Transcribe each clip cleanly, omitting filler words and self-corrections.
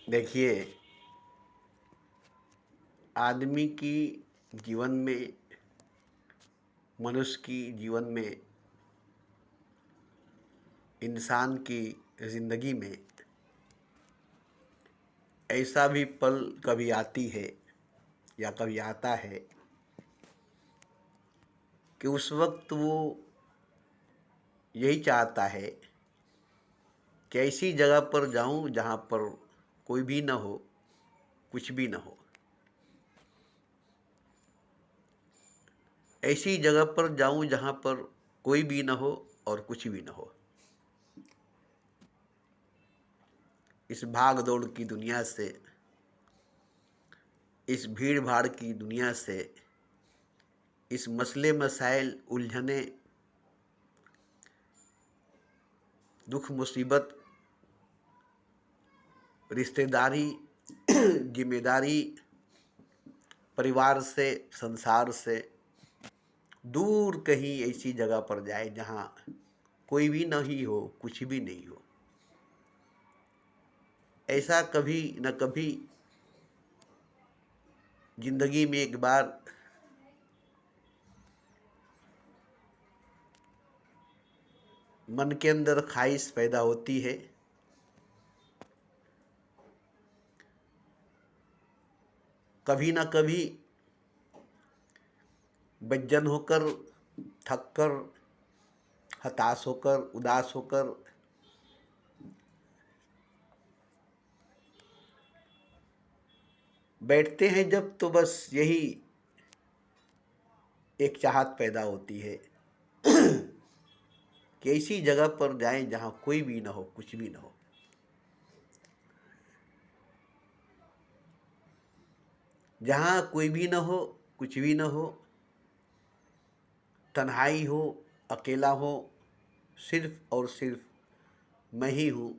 देखिए, आदमी की जीवन में, मनुष्य की जीवन में, इंसान की ज़िंदगी में ऐसा भी पल कभी आती है या कभी आता है कि उस वक्त वो यही चाहता है कि ऐसी जगह पर जाऊं जहां पर कोई भी ना हो, कुछ भी ना हो। ऐसी जगह पर जाऊं जहां पर कोई भी ना हो और कुछ भी ना हो। इस भाग दौड़ की दुनिया से, इस भीड़ भाड़ की दुनिया से, इस मसले मसाइल, उलझने, दुख मुसीबत, रिश्तेदारी, जिम्मेदारी, परिवार से, संसार से दूर कहीं ऐसी जगह पर जाए जहाँ कोई भी नहीं हो, कुछ भी नहीं हो। ऐसा कभी न कभी जिंदगी में एक बार मन के अंदर ख्वाहिश पैदा होती है। कभी न कभी बेचैन होकर, थक कर, हताश होकर, उदास होकर बैठते हैं जब, तो बस यही एक चाहत पैदा होती है कि ऐसी जगह पर जाएं जहां कोई भी ना हो, कुछ भी ना हो। जहां कोई भी ना हो, कुछ भी ना हो, तन्हाई हो, अकेला हो, सिर्फ और सिर्फ मैं ही हूँ।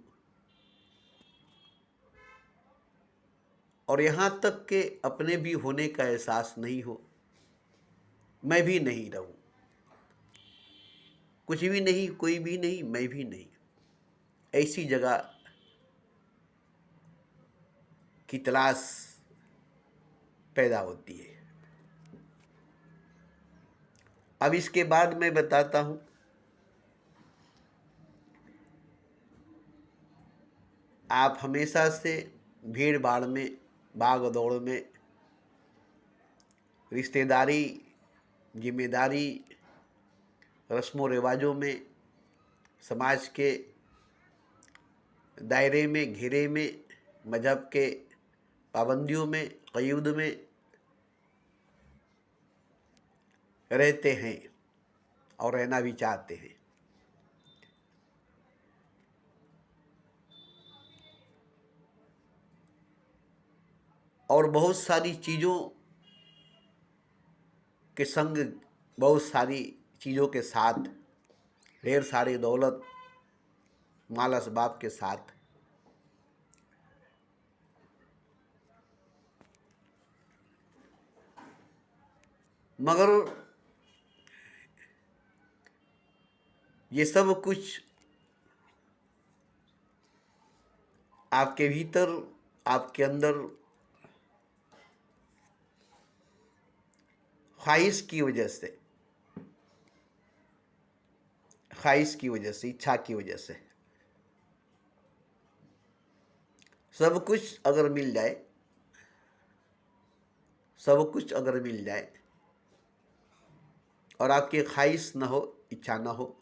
और यहाँ तक के अपने भी होने का एहसास नहीं हो, मैं भी नहीं रहूँ, कुछ भी नहीं, कोई भी नहीं, मैं भी नहीं। ऐसी जगह की तलाश पैदा होती है। अब इसके बाद मैं बताता हूँ। आप हमेशा से भीड़ भाड़ में, भाग दौड़ में, रिश्तेदारी, जिम्मेदारी, रस्मों रिवाजों में, समाज के दायरे में, घेरे में, मजहब के पाबंदियों में, क़यूद में रहते हैं और रहना भी चाहते हैं। और बहुत सारी चीज़ों के संग, बहुत सारी चीज़ों के साथ, ढेर सारी दौलत, माल असबाब के साथ मगर ये सब कुछ आपके भीतर, आपके अंदर ख्वाहिश की वजह से, ख्वाहिश की वजह से, इच्छा की वजह से, सब कुछ अगर मिल जाए, सब कुछ अगर मिल जाए और आपकी ख्वाहिश न हो, इच्छा न हो,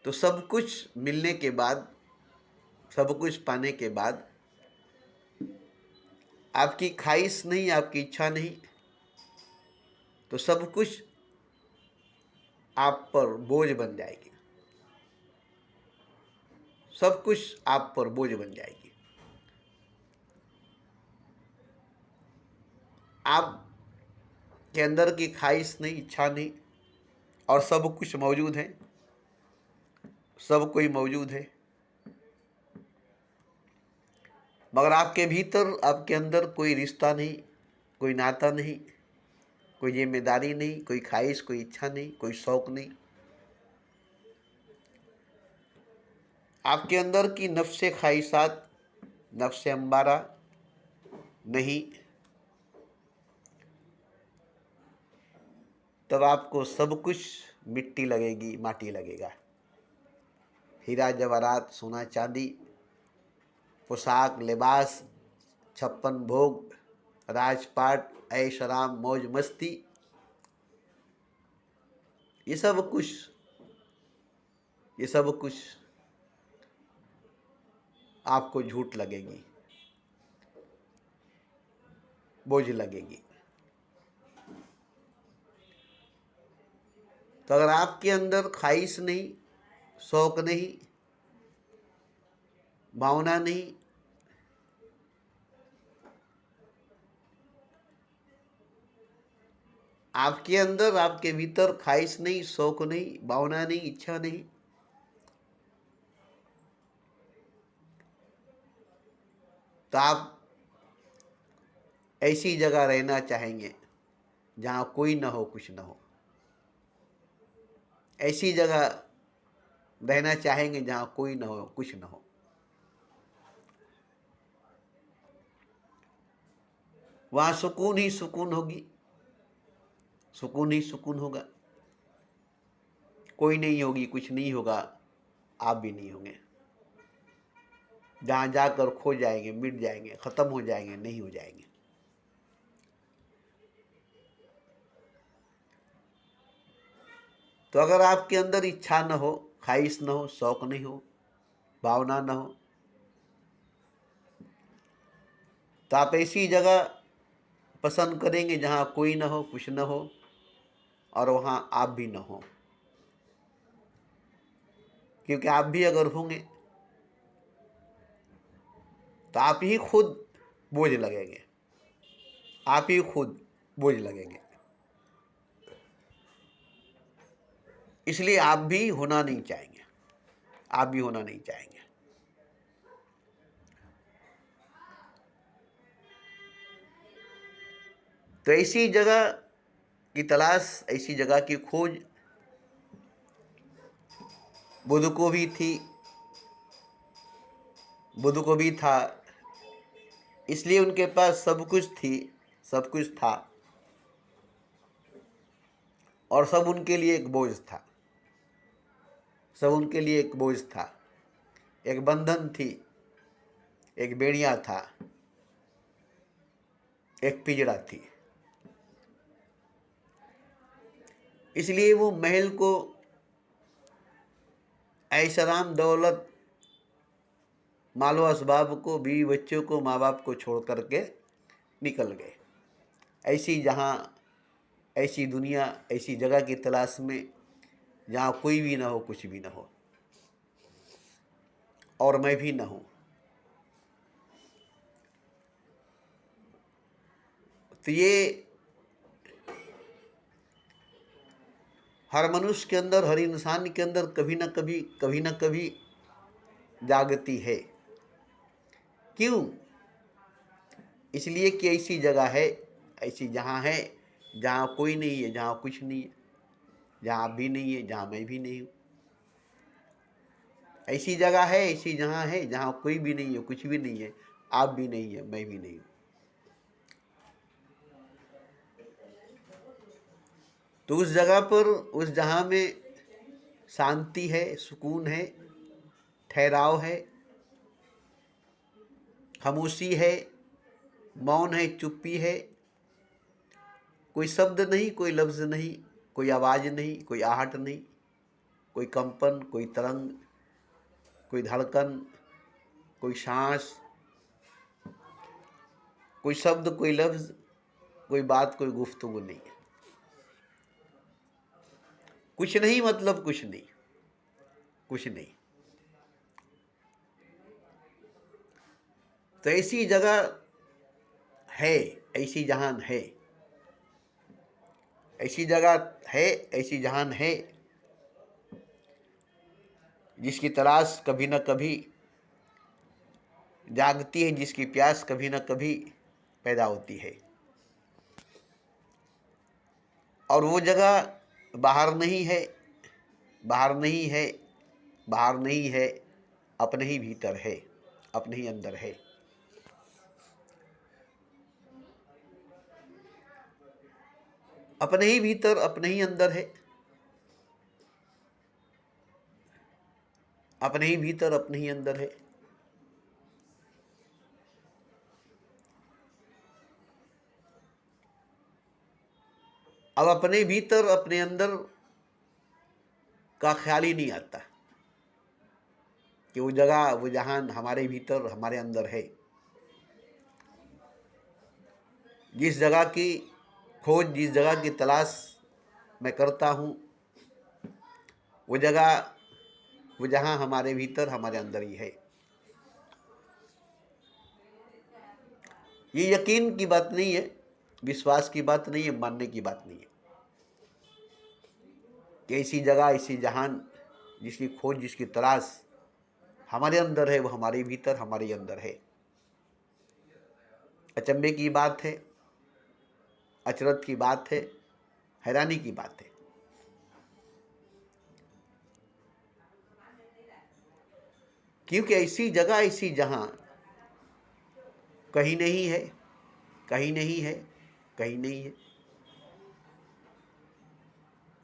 तो सब कुछ मिलने के बाद, सब कुछ पाने के बाद आपकी ख्वाहिश नहीं, आपकी इच्छा नहीं, तो सब कुछ आप पर बोझ बन जाएगी। सब कुछ आप पर बोझ बन जाएगी। आप के अंदर की ख्वाहिश नहीं, इच्छा नहीं, और सब कुछ मौजूद है, सब कोई मौजूद है, मगर आपके भीतर, आपके अंदर कोई रिश्ता नहीं, कोई नाता नहीं, कोई जिम्मेदारी नहीं, कोई ख्वाहिश, कोई इच्छा नहीं, कोई शौक नहीं। आपके अंदर की नफ्से ख्वाहिशात, नफ्से अम्बारा नहीं, तब आपको सब कुछ मिट्टी लगेगी, माटी लगेगा। हीरा जवाहरात, सोना चांदी, पोशाक, लिबास, 56 भोग, राजपाट, ऐश आराम, मौज मस्ती, ये सब कुछ, ये सब कुछ आपको झूठ लगेगी, बोझ लगेगी। तो अगर आपके अंदर ख्वाहिश नहीं, शौक नहीं, भावना नहीं, आपके अंदर, आपके भीतर ख्वाहिश नहीं, शौक नहीं, भावना नहीं, इच्छा नहीं, तो आप ऐसी जगह रहना चाहेंगे जहाँ कोई ना हो, कुछ ना हो। ऐसी जगह रहना चाहेंगे जहाँ कोई ना हो, कुछ ना हो। वहाँ सुकून ही सुकून होगी, सुकून ही सुकून होगा। कोई नहीं होगी, कुछ नहीं होगा, आप भी नहीं होंगे। जहाँ जाकर खो जाएंगे, मिट जाएंगे, खत्म हो जाएंगे, नहीं हो जाएंगे। तो अगर आपके अंदर इच्छा न हो, ख्वाहिश न हो, शौक नहीं हो, भावना न हो, तो आप ऐसी जगह पसंद करेंगे जहाँ कोई न हो, कुछ न हो, और वहाँ आप भी न हो। क्योंकि आप भी अगर होंगे तो आप ही खुद बोझ लगेंगे, आप ही खुद बोझ लगेंगे। इसलिए आप भी होना नहीं चाहेंगे, आप भी होना नहीं चाहेंगे। तो ऐसी जगह की तलाश, ऐसी जगह की खोज बुद्ध को भी थी, बुद्ध को भी था। इसलिए उनके पास सब कुछ थी, सब कुछ था, और सब उनके लिए एक बोझ था, सब उनके लिए एक बोझ था, एक बंधन थी, एक बेड़िया था, एक पिंजरा थी। इसलिए वो महल को, ऐशराम दौलत, मालो असबाब को, बीवी बच्चों को, माँ बाप को छोड़ करके निकल गए। ऐसी जहाँ, ऐसी दुनिया, ऐसी जगह की तलाश में जहाँ कोई भी ना हो, कुछ भी ना हो, और मैं भी ना हूँ। तो ये हर मनुष्य के अंदर, हर इंसान के अंदर कभी ना कभी, कभी ना कभी जागती है। क्यों? इसलिए कि ऐसी जगह है, ऐसी जहाँ है जहाँ कोई नहीं है, जहाँ कुछ नहीं है, जहाँ आप भी नहीं है, जहाँ मैं भी नहीं हूँ। ऐसी जगह है, ऐसी जहाँ है जहाँ कोई भी नहीं है, कुछ भी नहीं है, आप भी नहीं है, मैं भी नहीं हूँ। तो उस जगह पर, उस जहाँ में शांति है, सुकून है, ठहराव है, खामोशी है, मौन है, चुप्पी है, कोई शब्द नहीं, कोई लफ्ज़ नहीं, कोई आवाज़ नहीं, कोई आहट नहीं, कोई कंपन, कोई तरंग, कोई धड़कन, कोई सांस, कोई शब्द, कोई लफ्ज़, कोई बात, कोई गुफ्तगू नहीं। कुछ नहीं, मतलब कुछ नहीं, कुछ नहीं। तो ऐसी जगह है, ऐसी जहान है, ऐसी जगह है, ऐसी जहान है, जिसकी तलाश कभी न कभी जागती है, जिसकी प्यास कभी न कभी पैदा होती है। और वो जगह बाहर नहीं है, बाहर नहीं है, बाहर नहीं है, अपने ही भीतर है, अपने ही अंदर है। अपने ही भीतर, अपने ही अंदर है। अपने ही भीतर, अपने ही अंदर है। अब अपने भीतर, अपने अंदर का ख्याल ही नहीं आता कि वो जगह, वो जहान हमारे भीतर, हमारे अंदर है। जिस जगह की खोज, जिस जगह की तलाश मैं करता हूँ, वो जगह, वो जहां हमारे भीतर, हमारे अंदर ही है। ये यकीन की बात नहीं है, विश्वास की बात नहीं है, मानने की बात नहीं है कि ऐसी जगह, ऐसी जहान जिसकी खोज, जिसकी तलाश हमारे अंदर है, वो हमारे भीतर, हमारे अंदर है। अचंभे की बात है, अचरज की बात है, हैरानी की बात है। क्योंकि ऐसी जगह, ऐसी जहां कहीं नहीं है, कहीं नहीं है, कहीं नहीं है।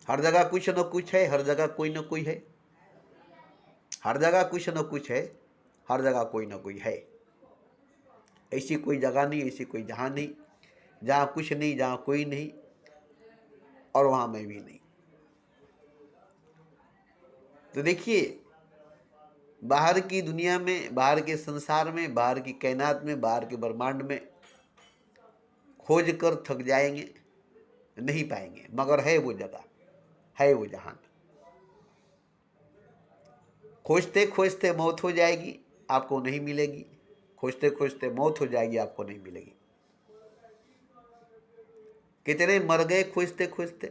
हर जगह कुछ न कुछ है, हर जगह कोई न कोई है। हर जगह कुछ न कुछ है, हर जगह कोई न कोई है। ऐसी कोई जगह नहीं, ऐसी कोई जहां नहीं जहां कुछ नहीं, जहां कोई नहीं और वहां मैं भी नहीं। तो देखिए, बाहर की दुनिया में, बाहर के संसार में, बाहर की कायनात में, बाहर के ब्रह्मांड में खोज कर थक जाएंगे, नहीं पाएंगे। मगर है वो जगह, है वो जहान। खोजते खोजते मौत हो जाएगी, आपको नहीं मिलेगी। खोजते खोजते मौत हो जाएगी, आपको नहीं मिलेगी। कितने मर गए खोजते खोजते,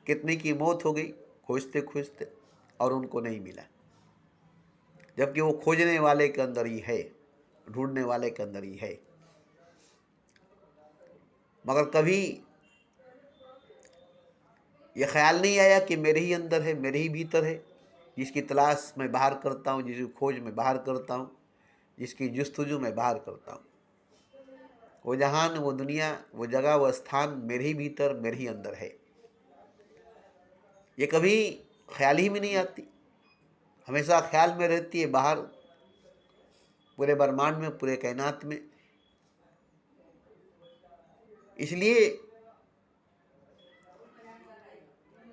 कितने की मौत हो गई खोजते खोजते, और उनको नहीं मिला। जबकि वो खोजने वाले के अंदर ही है, ढूंढने वाले के अंदर ही है। मगर कभी ये ख्याल नहीं आया कि मेरे ही अंदर है, मेरे ही भीतर है, जिसकी तलाश मैं बाहर करता हूँ, जिसकी खोज मैं बाहर करता हूँ, जिसकी जुस्तजू मैं बाहर करता हूँ। वो जहान, वो दुनिया, वो जगह, वो स्थान मेरे ही भीतर, मेरे ही अंदर है। ये कभी ख्याल ही में नहीं आती, हमेशा ख्याल में रहती है बाहर, पूरे ब्रह्मांड में, पूरे कायनात में। इसलिए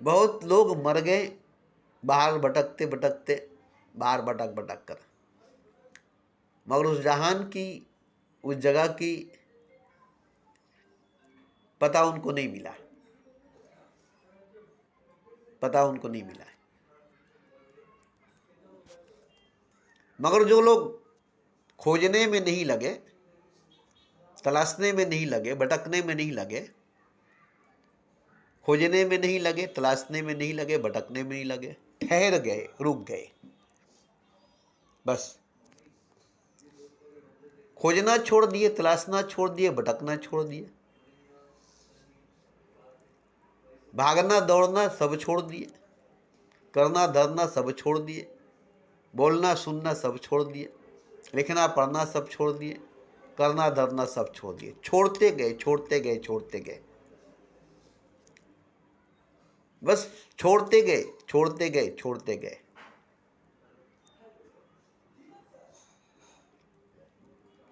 बहुत लोग मर गए बाहर भटकते भटकते, बाहर भटक भटक कर। मगर उस जहान की, उस जगह की पता उनको नहीं मिला, पता उनको नहीं मिला। मगर जो लोग खोजने में नहीं लगे, तलाशने में नहीं लगे, भटकने में नहीं लगे, खोजने में नहीं लगे, तलाशने में नहीं लगे, भटकने में नहीं लगे, ठहर गए, रुक गए, बस खोजना छोड़ दिए, तलाशना छोड़ दिए, भटकना छोड़ दिए, भागना दौड़ना सब छोड़ दिए, करना धरना सब छोड़ दिए, बोलना सुनना सब छोड़ दिए, लिखना पढ़ना सब छोड़ दिए, करना धरना सब छोड़ दिए। छोड़ते गए, छोड़ते गए, छोड़ते गए, बस छोड़ते गए, छोड़ते गए, छोड़ते गए।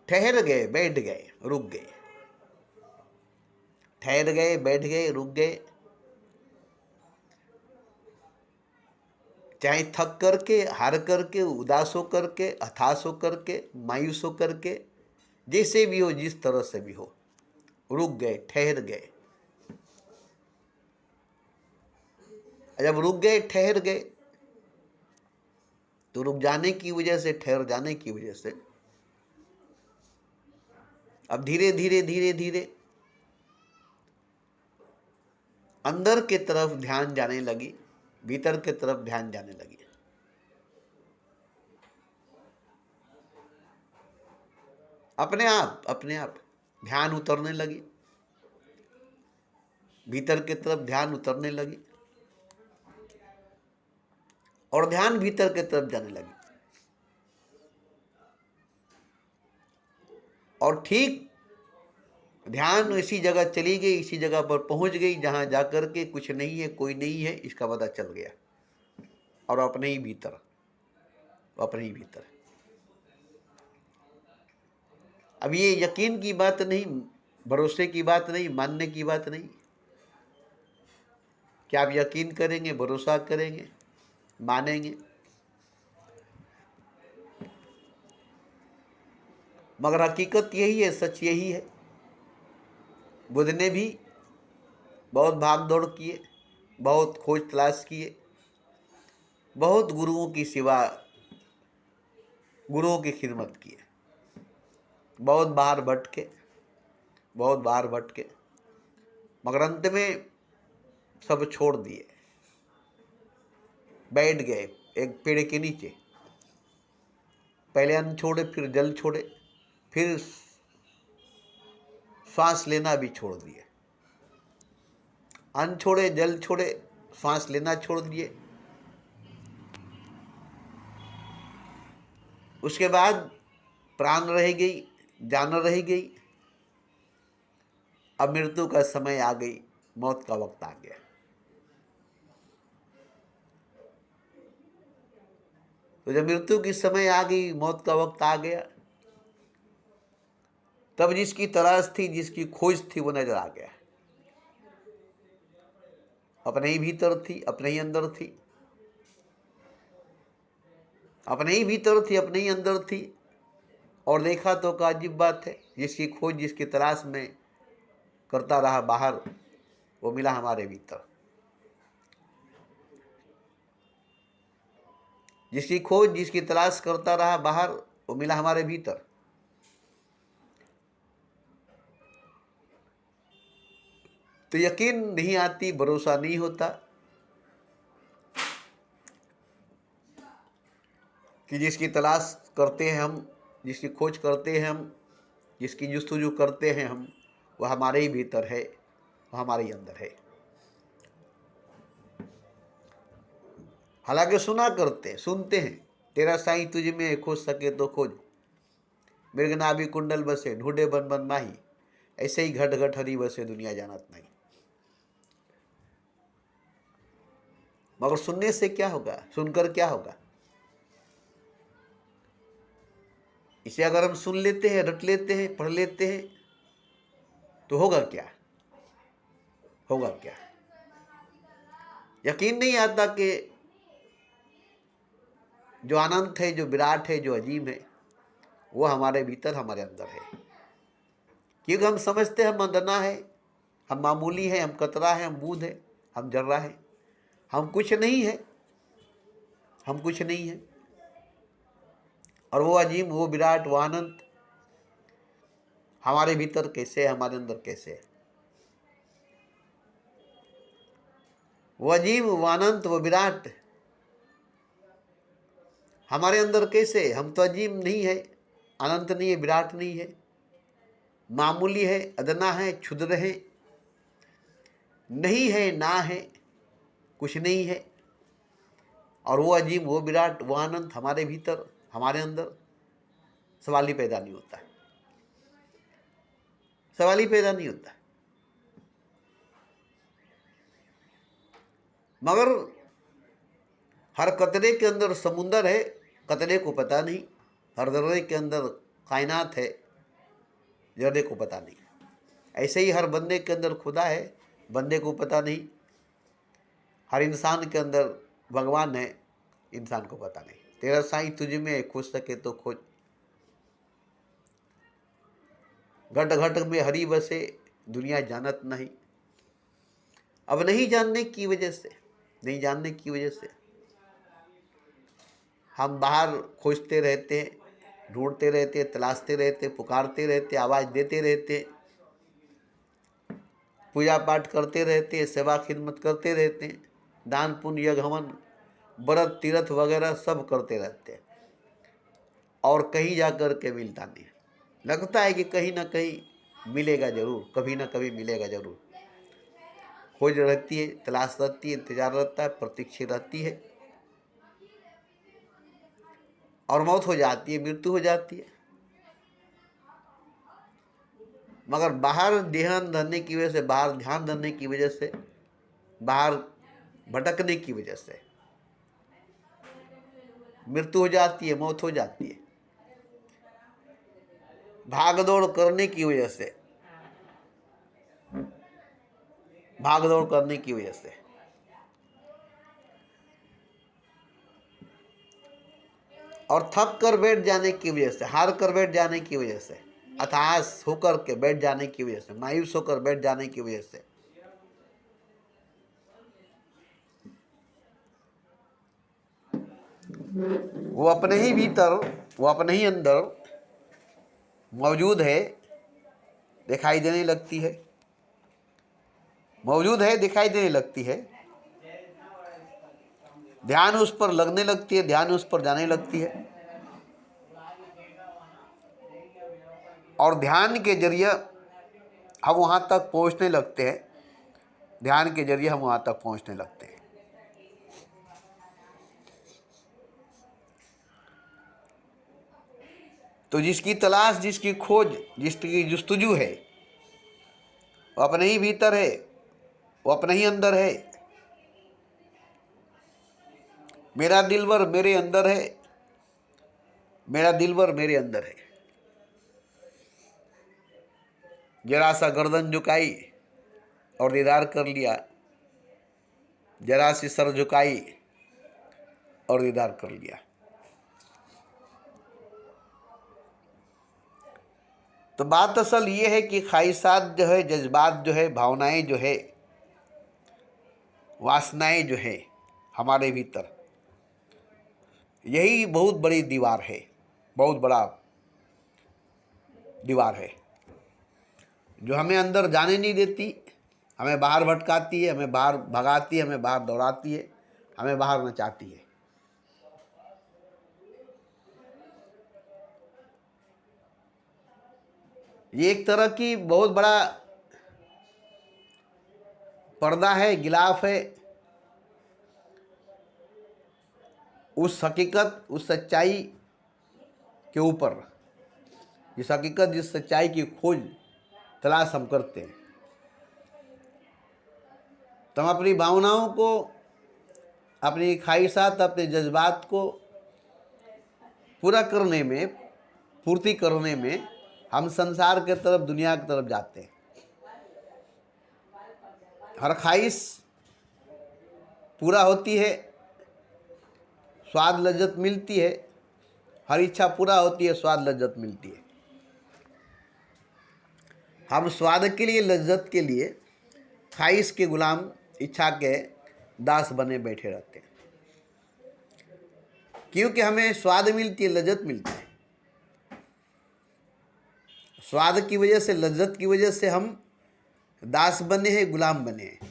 ठहर गए, बैठ गए, रुक गए, ठहर गए, बैठ गए, रुक गए। चाहे थक करके, हार करके, उदास हो करके, हताश हो करके, मायूस हो करके, जैसे भी हो, जिस तरह से भी हो, रुक गए, ठहर गए। जब रुक गए, ठहर गए, तो रुक जाने की वजह से, ठहर जाने की वजह से अब धीरे धीरे धीरे धीरे अंदर के तरफ ध्यान जाने लगी, भीतर के तरफ ध्यान जाने लगी। अपने आप ध्यान उतरने लगी, भीतर की तरफ ध्यान उतरने लगी, और ध्यान भीतर की तरफ जाने लगी। और ठीक ध्यान इसी जगह चली गई, इसी जगह पर पहुंच गई जहां जाकर के कुछ नहीं है, कोई नहीं है, इसका पता चल गया। और अपने ही भीतर, अपने ही भीतर। अब ये यकीन की बात नहीं, भरोसे की बात नहीं, मानने की बात नहीं। क्या आप यकीन करेंगे, भरोसा करेंगे, मानेंगे? मगर हकीकत यही है, सच यही है। बुद्ध ने भी बहुत भाग दौड़ किए, बहुत खोज तलाश किए, बहुत गुरुओं की सेवा, गुरुओं की खिदमत किए, बहुत बाहर भटके, बहुत बाहर भटके, मगर अंत में सब छोड़ दिए, बैठ गए एक पेड़ के नीचे। पहले अन्न छोड़े, फिर जल छोड़े, फिर श्वास लेना भी छोड़ दिए। अन्न छोड़े, जल छोड़े, श्वास लेना छोड़ दिए। उसके बाद प्राण रह गई, जान रह गई। अब मृत्यु का समय आ गई, मौत का वक्त आ गया। तो जब मृत्यु की समय आ गई, मौत का वक्त आ गया, तब जिसकी तलाश थी, जिसकी खोज थी, वो नजर आ गया। अपने ही भीतर थी, अपने ही अंदर थी, अपने ही भीतर थी, अपने ही अंदर थी। और देखा तो क्या अजीब बात है, जिसकी खोज, जिसकी तलाश में करता रहा बाहर, वो मिला हमारे भीतर। जिसकी खोज, जिसकी तलाश करता रहा बाहर, वो मिला हमारे भीतर। तो यकीन नहीं आती, भरोसा नहीं होता कि जिसकी तलाश करते हैं हम, जिसकी खोज करते हैं हम, जिसकी जुस्तजू करते हैं हम, वह हमारे ही भीतर है, वह हमारे ही अंदर है। हालांकि सुनते हैं, तेरा साईं तुझ में खोज सके तो खोज, मृग नाभि कुंडल बसे, ढूंढे बन बन माही, ऐसे ही घट घट हरी बसे, दुनिया जानत नहीं। मगर सुनने से क्या होगा, सुनकर क्या होगा? इसे अगर हम सुन लेते हैं, रट लेते हैं, पढ़ लेते हैं, तो होगा क्या? होगा क्या? यकीन नहीं आता कि जो अनंत है, जो विराट है, जो अजीम है, वो हमारे भीतर, हमारे अंदर है। क्योंकि हम समझते हैं हम अंदना है, हम मामूली हैं, हम कतरा है, हम बूंद है, हम जर्रा है, हम कुछ नहीं है, हम कुछ नहीं है। और वो अजीम, वो विराट, वो अनंत हमारे भीतर कैसे है, हमारे अंदर कैसे है? वो अजीम, वो अनंत, वो विराट हमारे अंदर कैसे? हम तो अजीम नहीं है, अनंत नहीं है, विराट नहीं है, मामूली है, अदना है, क्षुद्र है, नहीं है, ना है, कुछ नहीं है। और वो अजीम, वो विराट, वो अनंत हमारे भीतर, हमारे अंदर, सवाल ही पैदा नहीं होता है, सवाल ही पैदा नहीं होता। मगर हर कतरे के अंदर समुंदर है, कतरे को पता नहीं। हर दर्रे के अंदर कायनात है, जर्रे को पता नहीं। ऐसे ही हर बंदे के अंदर खुदा है, बंदे को पता नहीं। हर इंसान के अंदर भगवान है, इंसान को पता नहीं। तेरा साईं तुझ में खोज सके तो खोज, घट घट में हरी बसे, दुनिया जानत नहीं। अब नहीं जानने की वजह से, नहीं जानने की वजह से हम बाहर खोजते रहते हैं, ढूंढते रहते हैं, तलाशते रहते हैं, पुकारते रहते हैं, आवाज़ देते रहते हैं, पूजा पाठ करते रहते हैं, सेवा खिदमत करते रहते हैं, दान पुण्य यज्ञ हवन व्रत तीर्थ वगैरह सब करते रहते हैं, और कहीं जा कर के मिलता नहीं। लगता है कि कहीं ना कहीं मिलेगा जरूर, कभी ना कभी मिलेगा जरूर। खोज रहती है, तलाश रहती है, इंतजार रहता है, प्रतीक्षा रहती है, और मौत हो जाती है, मृत्यु हो जाती है। मगर बाहर ध्यान धरने की वजह से, बाहर ध्यान धरने की वजह से, बाहर भटकने की वजह से मृत्यु हो जाती है, मौत हो जाती है। भाग दौड़ करने की वजह से, भाग दौड़ करने की वजह से, और थक कर बैठ जाने की वजह से, हार कर बैठ जाने की वजह से, हताश होकर के बैठ जाने की वजह से, मायूस होकर बैठ जाने की वजह से वो अपने ही भीतर, वो अपने ही अंदर मौजूद है, दिखाई देने लगती है, मौजूद है, दिखाई देने लगती है। ध्यान उस पर लगने लगती है, ध्यान उस पर जाने लगती है, और ध्यान के जरिए हम वहाँ तक पहुँचने लगते हैं, ध्यान के जरिए हम वहाँ तक पहुँचने लगते हैं। तो जिसकी तलाश, जिसकी खोज, जिसकी जुस्तजू है, वो अपने ही भीतर है, वो अपने ही अंदर है। मेरा दिलवर मेरे अंदर है, मेरा दिलवर मेरे अंदर है। जरा सा गर्दन झुकाई और दीदार कर लिया, जरा सी सर झुकाई और दीदार कर लिया। तो बात असल ये है कि ख्वाहिशात जो है, जज्बात जो है, भावनाएं जो है, वासनाएं जो है हमारे भीतर, यही बहुत बड़ी दीवार है, बहुत बड़ा दीवार है, जो हमें अंदर जाने नहीं देती, हमें बाहर भटकाती है, हमें बाहर भगाती है, हमें बाहर दौड़ाती है, हमें बाहर नचाती है। ये एक तरह की बहुत बड़ा पर्दा है, गिलाफ है उस हकीकत, उस सच्चाई के ऊपर, जिस हकीकत, जिस सच्चाई की खोज तलाश हम करते हैं। तो हम अपनी भावनाओं को, अपनी ख्वाहिशात, अपने जज्बात को पूरा करने में, पूर्ति करने में हम संसार के तरफ, दुनिया की तरफ जाते हैं। हर ख्वाहिश पूरा होती है, स्वाद लज्जत मिलती है, हर इच्छा पूरा होती है, स्वाद लज्जत मिलती है। हम स्वाद के लिए, लज्जत के लिए ख्वाहिश के गुलाम, इच्छा के दास बने बैठे रहते हैं, क्योंकि हमें स्वाद मिलती है, लज्जत मिलती है। स्वाद की वजह से, लज्जत की वजह से हम दास बने हैं, गुलाम बने हैं।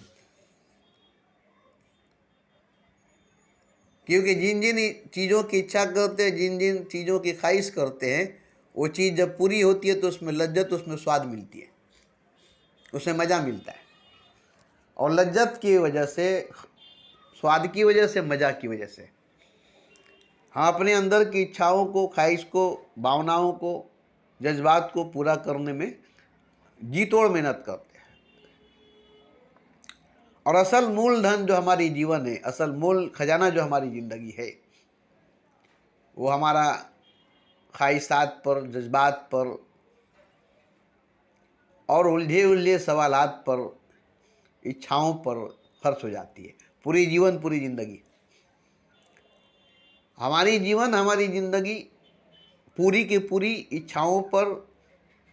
क्योंकि जिन जिन चीज़ों की इच्छा करते हैं, जिन जिन चीज़ों की ख्वाहिश करते हैं, वो चीज़ जब पूरी होती है तो उसमें लज्जत, उसमें स्वाद मिलती है, उसमें मज़ा मिलता है। और लज्जत की वजह से, स्वाद की वजह से, मज़ा की वजह से हम अपने अंदर की इच्छाओं को, ख्वाहिश को, भावनाओं को, जज्बात को पूरा करने में जी तोड़ मेहनत करते हैं। और असल मूलधन जो हमारी जीवन है, असल मूल खजाना जो हमारी ज़िंदगी है, वो हमारा ख्वाहिशात पर, जज्बात पर और उलझे उलझे सवालात पर, इच्छाओं पर खर्च हो जाती है। पूरी जीवन, पूरी ज़िंदगी, हमारी जीवन, हमारी ज़िंदगी पूरी की पूरी इच्छाओं पर,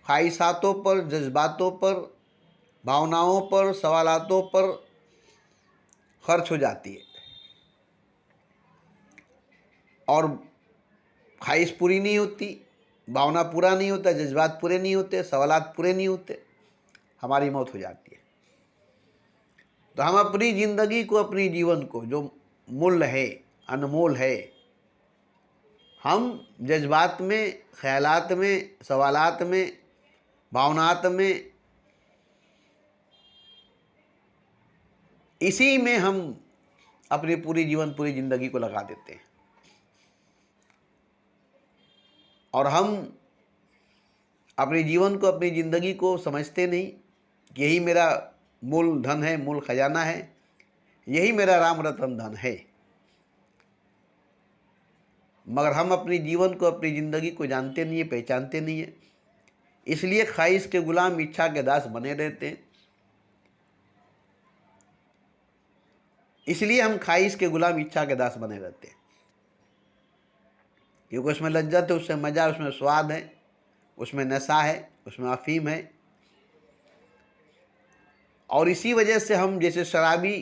ख्वाहिशातों पर, जज्बातों पर, भावनाओं पर, सवालातों पर खर्च हो जाती है। और ख्वाहिश पूरी नहीं होती, भावना पूरा नहीं होता, जज्बात पूरे नहीं होते, सवालात पूरे नहीं होते, हमारी मौत हो जाती है। तो हम अपनी ज़िंदगी को, अपनी जीवन को, जो मूल्य है, अनमोल है, हम जज्बात में, ख्यालात में, सवालात में, भावनात में, इसी में हम अपनी पूरी जीवन, पूरी ज़िंदगी को लगा देते हैं। और हम अपने जीवन को, अपनी ज़िंदगी को समझते नहीं कि यही मेरा मूल धन है, मूल खजाना है, यही मेरा राम रतन धन है। मगर हम अपने जीवन को, अपनी ज़िंदगी को जानते नहीं है, पहचानते नहीं है। इसलिए ख्वाहिश के गुलाम, इच्छा के दास बने रहते हैं। इसलिए हम ख्वाहिश के गुलाम, इच्छा के दास बने रहते हैं, क्योंकि उसमें लज्जत है, उसमें मज़ा, उसमें स्वाद है, उसमें नशा है, उसमें अफीम है। और इसी वजह से हम जैसे शराबी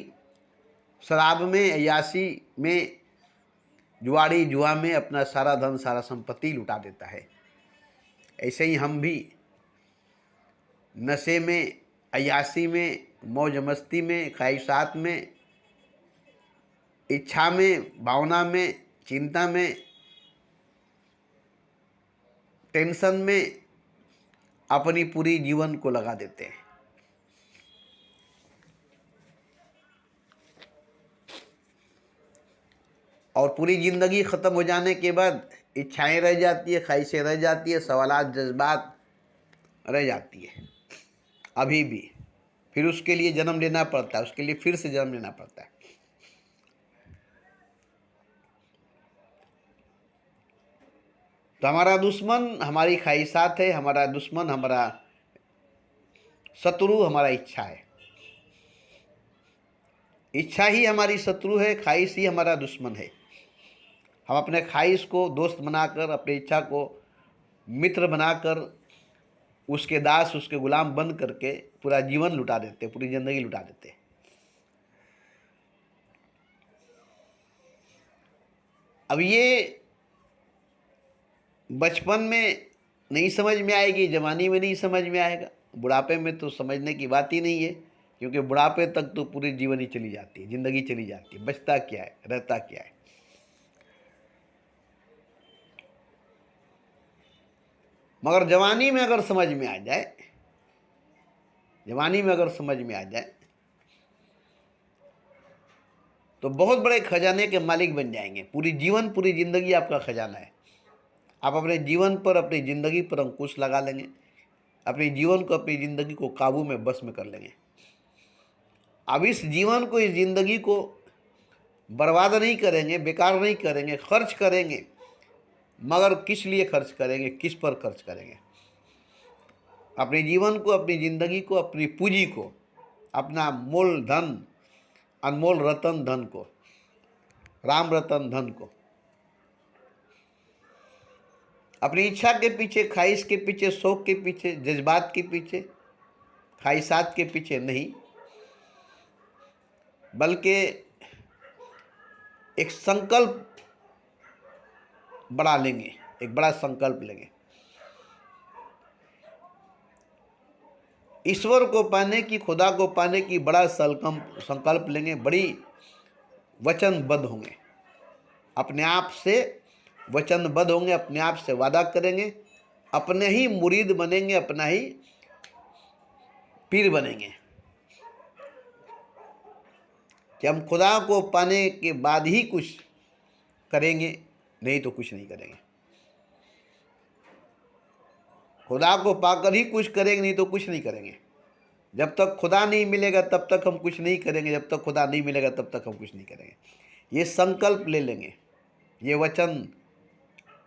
शराब में, अय्याशी में, जुआड़ी जुआ में अपना सारा धन, सारा संपत्ति लुटा देता है, ऐसे ही हम भी नशे में, अय्याशी में, मौज मस्ती में, ख्वाहिशात में, इच्छा में, भावना में, चिंता में, टेंशन में अपनी पूरी जीवन को लगा देते हैं। और पूरी ज़िंदगी ख़त्म हो जाने के बाद इच्छाएं रह जाती है, ख्वाहिशें रह जाती है, सवालात, जज्बात रह जाती है अभी भी। फिर उसके लिए जन्म लेना पड़ता है, उसके लिए फिर से जन्म लेना पड़ता है। तो हमारा दुश्मन हमारी ख्वाहिशात है, हमारा दुश्मन, हमारा शत्रु हमारा इच्छा है। इच्छा ही हमारी शत्रु है, ख्वाहिश ही हमारा दुश्मन है। हम अपने ख्वाहिश को दोस्त बनाकर, अपनी इच्छा को मित्र बनाकर, उसके दास, उसके गुलाम बन करके पूरा जीवन लुटा देते, पूरी ज़िंदगी लुटा देते। अब ये बचपन में नहीं समझ में आएगी, जवानी में नहीं समझ में आएगा, बुढ़ापे में तो समझने की बात ही नहीं है, क्योंकि बुढ़ापे तक तो पूरी जीवन ही चली जाती है, ज़िंदगी चली जाती है, बचता क्या है, रहता क्या है। मगर जवानी में अगर समझ में आ जाए, जवानी में अगर समझ में आ जाए तो बहुत बड़े खजाने के मालिक बन जाएंगे। पूरी जीवन, पूरी ज़िंदगी आपका खजाना है। आप अपने जीवन पर, अपनी ज़िंदगी पर अंकुश लगा लेंगे, अपने जीवन को, अपनी ज़िंदगी को काबू में, बस में कर लेंगे। अब इस जीवन को, इस ज़िंदगी को बर्बाद नहीं करेंगे, बेकार नहीं करेंगे, खर्च करेंगे। मगर किस लिए खर्च करेंगे, किस पर खर्च करेंगे? अपने जीवन को, अपनी ज़िंदगी को, अपनी पूंजी को, अपना मूल धन, अनमोल रतन धन को, राम रतन धन को अपनी इच्छा के पीछे, ख्वाहिश के पीछे, शौक के पीछे, जज्बात के पीछे, ख्वाहिशात के पीछे नहीं, बल्कि एक संकल्प बड़ा लेंगे, एक बड़ा संकल्प लेंगे। ईश्वर को पाने की, खुदा को पाने की बड़ा संकल्प लेंगे, बड़ी वचनबद्ध होंगे, अपने आप से वचनबद्ध होंगे, अपने आप से वादा करेंगे, अपने ही मुरीद बनेंगे, अपना ही पीर बनेंगे कि हम खुदा को पाने के बाद ही कुछ करेंगे, नहीं तो कुछ नहीं करेंगे। खुदा को पाकर ही कुछ करेंगे, नहीं तो कुछ नहीं करेंगे। जब तक खुदा नहीं मिलेगा तब तक हम कुछ नहीं करेंगे, जब तक खुदा नहीं मिलेगा तब तक हम कुछ नहीं करेंगे। ये संकल्प ले लेंगे, ये वचन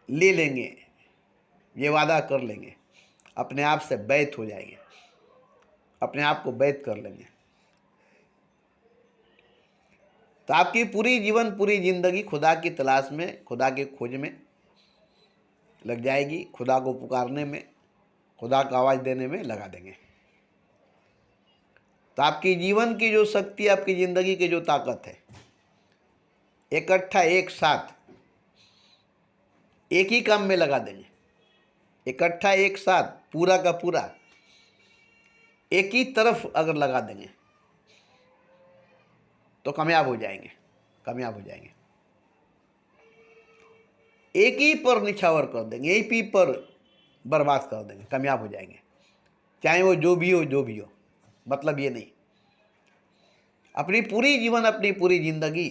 ले लेंगे, ये वादा कर लेंगे, अपने आप से बैत हो जाएंगे, अपने आप को बैत कर लेंगे। तो आपकी पूरी जीवन, पूरी ज़िंदगी खुदा की तलाश में, खुदा के खोज में लग जाएगी, खुदा को पुकारने में, खुदा को आवाज़ देने में लगा देंगे। तो आपकी जीवन की जो शक्ति, आपकी ज़िंदगी की जो ताकत है, इकट्ठा, एक साथ, एक ही काम में लगा देंगे। इकट्ठा, एक साथ, पूरा का पूरा एक ही तरफ अगर लगा देंगे तो कामयाब हो जाएंगे, कामयाब हो जाएंगे। एक ही पर निछावर कर देंगे, एक ही पर बर्बाद कर देंगे, कामयाब हो जाएंगे। चाहे वो जो भी हो, जो भी हो, मतलब ये नहीं। अपनी पूरी जीवन, अपनी पूरी ज़िंदगी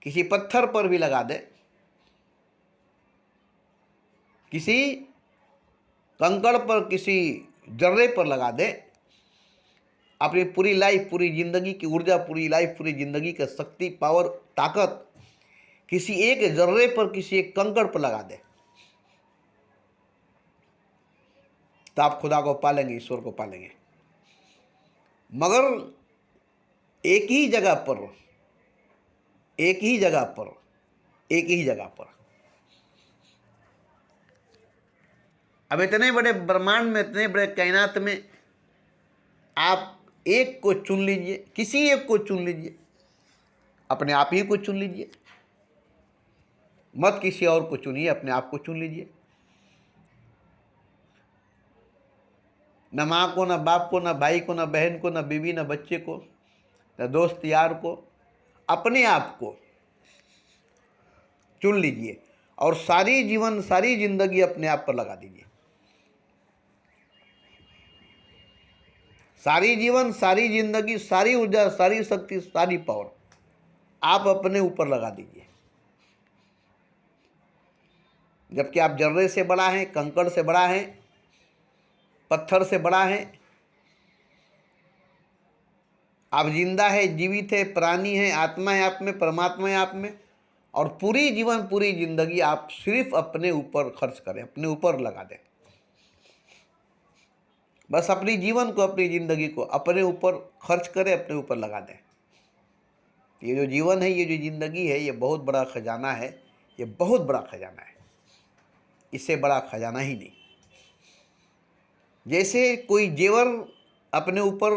किसी पत्थर पर भी लगा दे, किसी कंकड़ पर, किसी जर्रे पर लगा दें, अपनी पूरी लाइफ, पूरी जिंदगी की ऊर्जा, पूरी लाइफ, पूरी जिंदगी का शक्ति, पावर, ताकत किसी एक जर्रे पर, किसी एक कंकड़ पर लगा दें, तो आप खुदा को पालेंगे, ईश्वर को पालेंगे। मगर एक ही जगह पर, एक ही जगह पर, एक ही जगह पर, अब इतने बड़े ब्रह्मांड में, इतने बड़े कायनात में आप एक को चुन लीजिए, किसी एक को चुन लीजिए, अपने आप ही को चुन लीजिए, मत किसी और को चुनिए, अपने आप को चुन लीजिए। न माँ को, न बाप को, न भाई को, न बहन को, न बीवी, न बच्चे को, न दोस्त यार को, अपने आप को चुन लीजिए और सारी जीवन, सारी जिंदगी अपने आप पर लगा दीजिए। सारी जीवन, सारी जिंदगी, सारी ऊर्जा, सारी शक्ति, सारी पावर आप अपने ऊपर लगा दीजिए। जबकि आप जर्रे से बड़ा हैं, कंकड़ से बड़ा हैं, पत्थर से बड़ा है, आप जिंदा है, जीवित है, प्राणी है, आत्मा है आप में, परमात्मा है आप में, और पूरी जीवन, पूरी जिंदगी आप सिर्फ अपने ऊपर खर्च करें, अपने ऊपर लगा दें। बस अपनी जीवन को, अपनी जिंदगी को अपने ऊपर खर्च करें, अपने ऊपर लगा दें। ये जो जीवन है, ये जो जिंदगी है, ये बहुत बड़ा खजाना है, ये बहुत बड़ा खजाना है, इससे बड़ा खजाना ही नहीं। जैसे कोई जेवर अपने ऊपर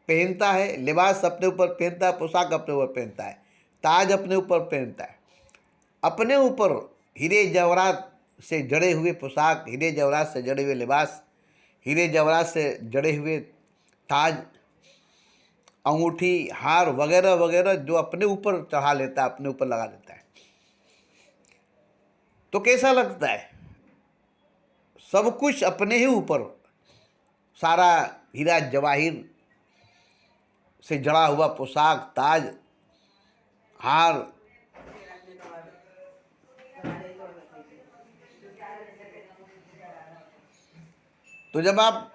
पहनता है, लिबास अपने ऊपर पहनता है, पोशाक अपने ऊपर पहनता है, ताज अपने ऊपर पहनता है, अपने ऊपर हीरे जवाहरात से जड़े हुए पोशाक, हीरे जवाहरात से जड़े हुए लिबास, हीरे जवाहरात से जड़े हुए ताज, अंगूठी, हार वगैरह वगैरह जो अपने ऊपर चढ़ा लेता है, अपने ऊपर लगा देता है, तो कैसा लगता है? सब कुछ अपने ही ऊपर, सारा हीरा जवाहिर से जड़ा हुआ पोशाक, ताज, हार, तो जब आप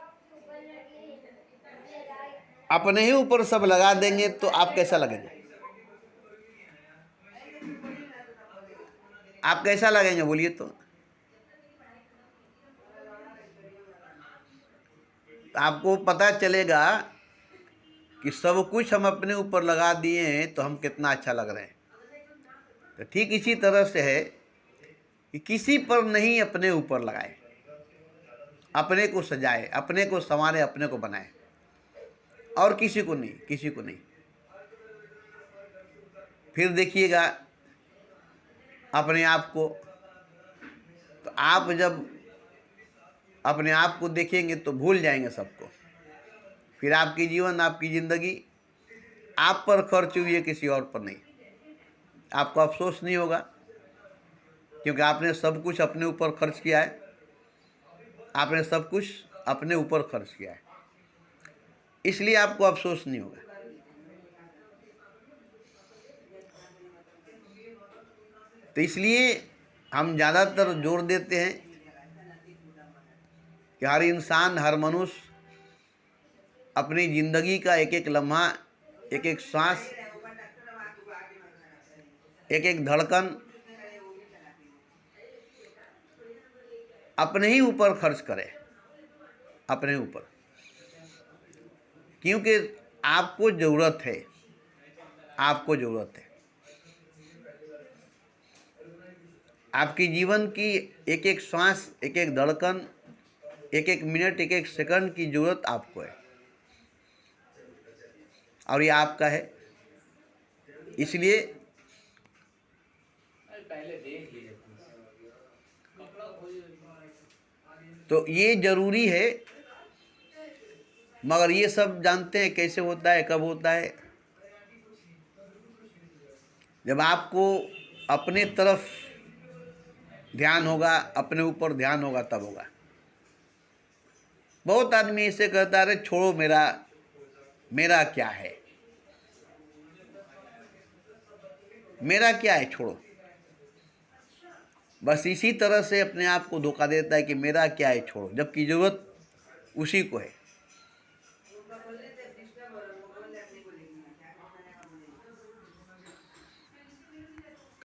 अपने ही ऊपर सब लगा देंगे तो आप कैसा लगेंगे? आप कैसा लगेंगे बोलिए तो? आपको पता चलेगा कि सब कुछ हम अपने ऊपर लगा दिए हैं तो हम कितना अच्छा लग रहे हैं। तो ठीक इसी तरह से है कि किसी पर नहीं, अपने ऊपर लगाए, अपने को सजाए, अपने को संवारे, अपने को बनाए, और किसी को नहीं, किसी को नहीं। फिर देखिएगा अपने आप को, तो आप जब अपने आप को देखेंगे तो भूल जाएंगे सबको। फिर आपकी जीवन, आपकी ज़िंदगी आप पर खर्च हुई है, किसी और पर नहीं। आपको अफसोस नहीं होगा, क्योंकि आपने सब कुछ अपने ऊपर खर्च किया है, आपने सब कुछ अपने ऊपर खर्च किया है, इसलिए आपको अफसोस नहीं होगा। तो इसलिए हम ज़्यादातर जोर देते हैं कि हर इंसान, हर मनुष्य अपनी ज़िंदगी का एक एक लम्हा, एक एक सांस, एक एक धड़कन अपने ही ऊपर खर्च करे, अपने ऊपर, क्योंकि आपको ज़रूरत है, आपको ज़रूरत है। आपकी जीवन की एक एक सांस, एक एक धड़कन, एक एक मिनट, एक एक सेकंड की ज़रूरत आपको है, और ये आपका है। इसलिए तो ये ज़रूरी है। मगर ये सब जानते हैं कैसे होता है, कब होता है? जब आपको अपने तरफ ध्यान होगा, अपने ऊपर ध्यान होगा, तब होगा। बहुत आदमी ऐसे कहता है, अरे छोड़ो, मेरा क्या है, मेरा क्या है, छोड़ो। बस इसी तरह से अपने आप को धोखा देता है कि मेरा क्या है, छोड़ो, जबकि ज़रूरत उसी को है।